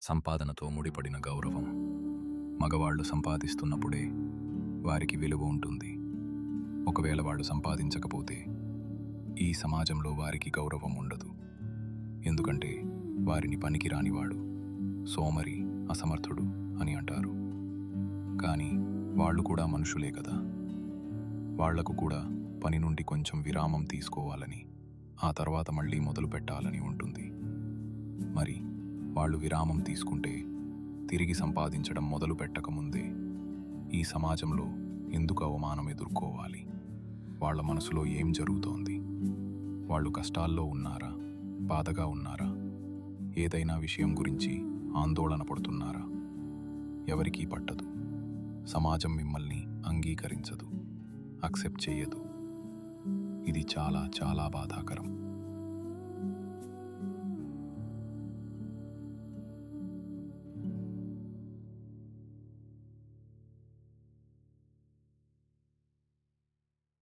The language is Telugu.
సంపాదనతో ముడిపడిన గౌరవం. మగవాళ్ళు సంపాదిస్తున్నప్పుడే వారికి విలువ ఉంటుంది. ఒకవేళ వాళ్ళు సంపాదించకపోతే ఈ సమాజంలో వారికి గౌరవం ఉండదు. ఎందుకంటే వారిని పనికిరానివాడు, సోమరి, అసమర్థుడు అని అంటారు. కానీ వాళ్ళు కూడా మనుషులే కదా. వాళ్లకు కూడా పని నుండి కొంచెం విరామం తీసుకోవాలని, ఆ తర్వాత మళ్ళీ మొదలు పెట్టాలని ఉంటుంది. మరి వాళ్ళు విరామం తీసుకుంటే తిరిగి సంపాదించడం మొదలు పెట్టకముందే ఈ సమాజంలో ఎందుకు అవమానం ఎదుర్కోవాలి? వాళ్ళ మనసులో ఏం జరుగుతోంది? వాళ్ళు కష్టాల్లో ఉన్నారా? బాధగా ఉన్నారా? ఏదైనా విషయం గురించి ఆందోళన పడుతున్నారా? ఎవరికీ పట్టదు. సమాజం మిమ్మల్ని అంగీకరించదు, అక్సెప్ట్ చేయదు. ఇది చాలా చాలా బాధాకరం.